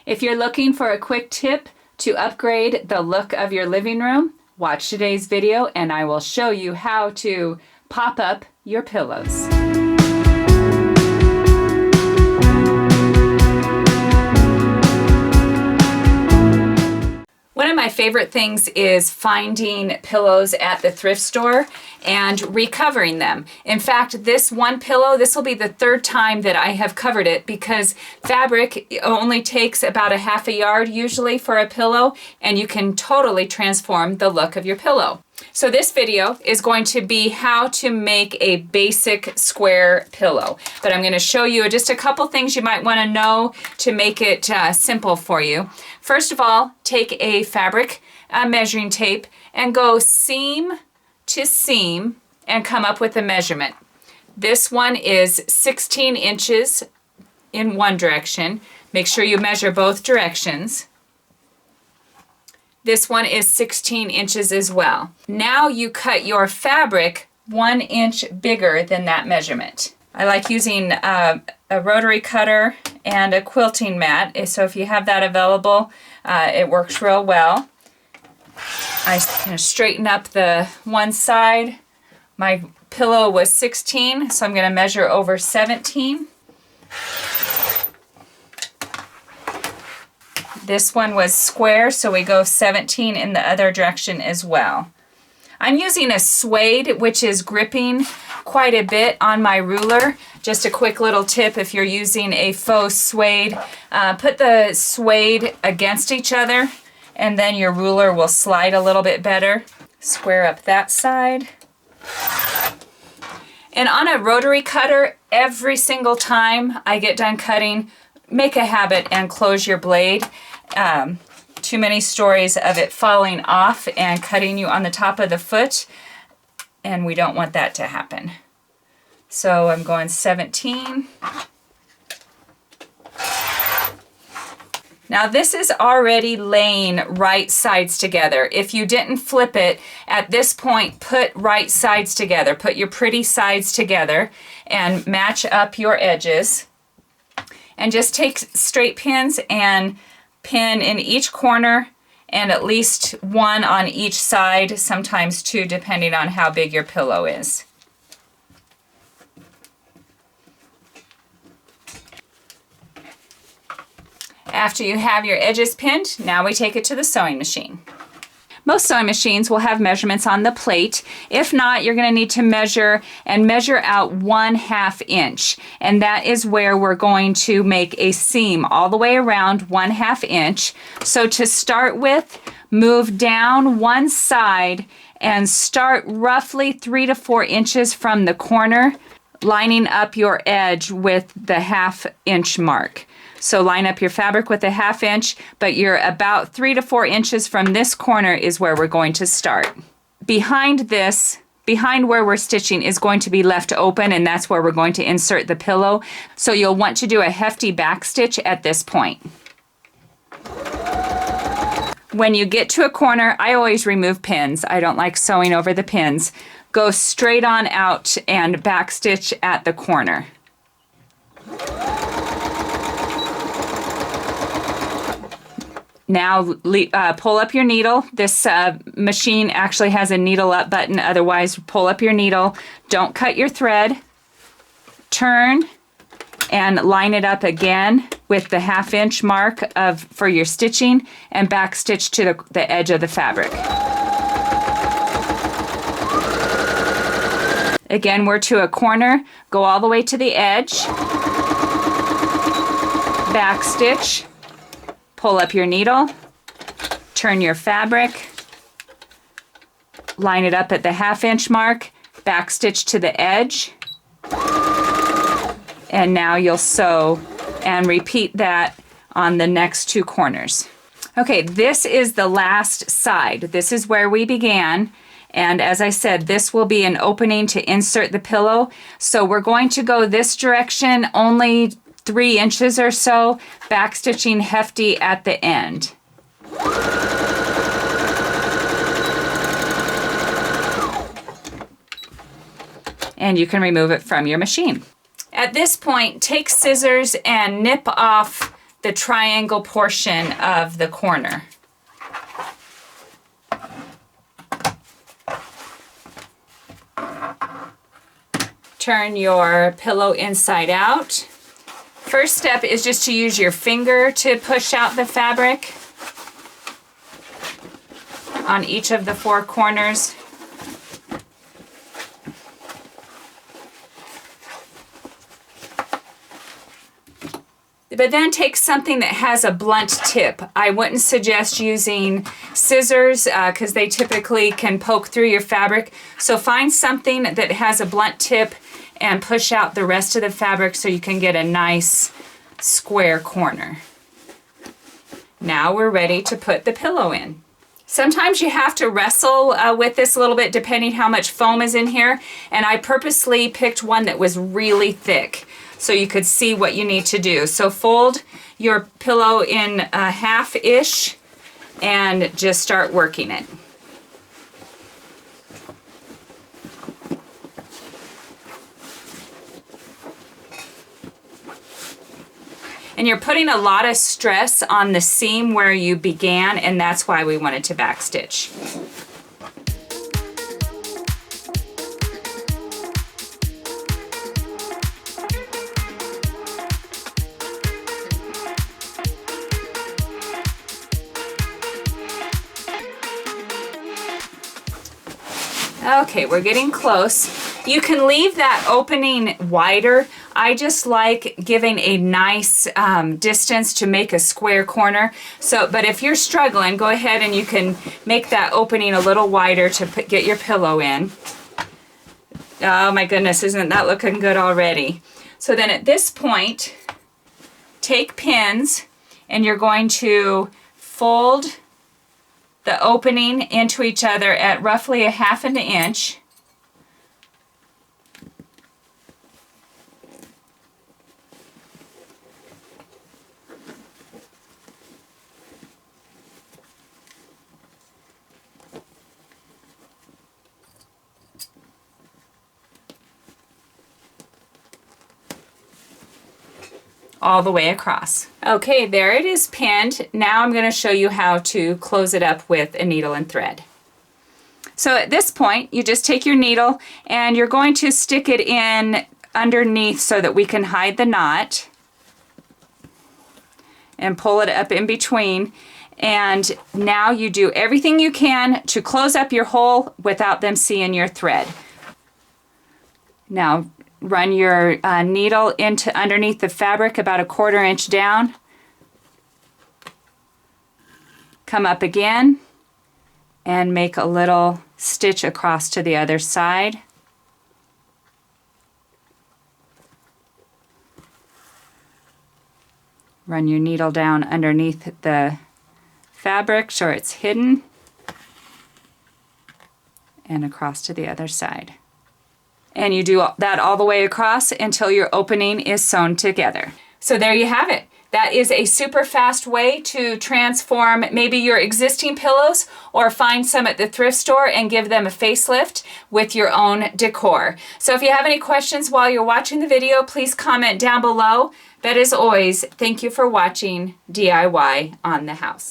If you're looking for a quick tip to upgrade the look of your living room, watch today's video and I will show you how to pop up your pillows. One of my favorite things is finding pillows at the thrift store and recovering them. In fact, this one pillow, this will be the third time that I have covered it because fabric only takes about a half a yard usually for a pillow, and you can totally transform the look of your pillow. So this video is going to be how to make a basic square pillow, but I'm going to show you just a couple things you might want to know to make it simple for you. First of all, take a fabric measuring tape and go seam to seam and come up with a measurement. This one is 16 inches in one direction. Make sure you measure both directions. This one is 16 inches as well. Now you cut your fabric 1 inch bigger than that measurement. I like using a rotary cutter and a quilting mat, so if you have that available, it works real well. I kind of straighten up the one side. My pillow was 16, so I'm going to measure over 17. This one was square, so we go 17 in the other direction as well. I'm using a suede, which is gripping quite a bit on my ruler. Just a quick little tip, if you're using a faux suede, put the suede against each other, and then your ruler will slide a little bit better. Square up that side. And on a rotary cutter, every single time I get done cutting, make a habit and close your blade. Too many stories of it falling off and cutting you on the top of the foot, and we don't want that to happen. So I'm going 17. Now this is already laying right sides together. If you didn't flip it, at this point put right sides together. Put your pretty sides together and match up your edges. And just take straight pins and pin in each corner and at least one on each side, sometimes two, depending on how big your pillow is. After you have your edges pinned, now we take it to the sewing machine. Most sewing machines will have measurements on the plate. If not, you're going to need to measure out 1/2 inch. And that is where we're going to make a seam all the way around 1/2 inch. So to start with, move down one side and start roughly 3 to 4 inches from the corner, lining up your edge with the 1/2 inch mark. So line up your fabric with a 1/2 inch, but you're about 3 to 4 inches from this corner is where we're going to start. Behind this, behind where we're stitching is going to be left open, and that's where we're going to insert the pillow. So you'll want to do a hefty back stitch at this point. When you get to a corner, I always remove pins. I don't like sewing over the pins. Go straight on out and back stitch at the corner. Now pull up your needle. This machine actually has a needle up button. Otherwise, pull up your needle. Don't cut your thread. Turn and line it up again with the 1/2 inch mark for your stitching and back stitch to the edge of the fabric. Again, we're to a corner. Go all the way to the edge. Back stitch. Pull up your needle, turn your fabric, line it up at the 1/2 inch mark, back stitch to the edge, and now you'll sew and repeat that on the next two corners. Okay, this is the last side. This is where we began, and as I said, this will be an opening to insert the pillow. So we're going to go this direction only 3 inches or so, back stitching hefty at the end. And you can remove it from your machine. At this point, take scissors and nip off the triangle portion of the corner. Turn your pillow inside out. First step is just to use your finger to push out the fabric on each of the 4 corners. But then take something that has a blunt tip. I wouldn't suggest using scissors because they typically can poke through your fabric. So find something that has a blunt tip and push out the rest of the fabric so you can get a nice square corner. Now we're ready to put the pillow in. Sometimes you have to wrestle with this a little bit depending how much foam is in here, and I purposely picked one that was really thick so you could see what you need to do. So fold your pillow in half-ish and just start working it. And you're putting a lot of stress on the seam where you began, and that's why we wanted to backstitch. Okay, we're getting close. You can leave that opening wider. I just like giving a nice distance to make a square corner. But if you're struggling, go ahead and you can make that opening a little wider to get your pillow in. Oh my goodness, isn't that looking good already? So then at this point, take pins and you're going to fold the opening into each other at roughly a 1/2 inch. All the way across. Okay, there it is pinned. Now I'm going to show you how to close it up with a needle and thread. So at this point, you just take your needle and you're going to stick it in underneath so that we can hide the knot and pull it up in between. And now you do everything you can to close up your hole without them seeing your thread. Now run your needle into underneath the fabric about a 1/4 inch down. Come up again and make a little stitch across to the other side. Run your needle down underneath the fabric so it's hidden and across to the other side. And you do that all the way across until your opening is sewn together. So there you have it. That is a super fast way to transform maybe your existing pillows or find some at the thrift store and give them a facelift with your own decor. So if you have any questions while you're watching the video, please comment down below. But as always, thank you for watching DIY on the House.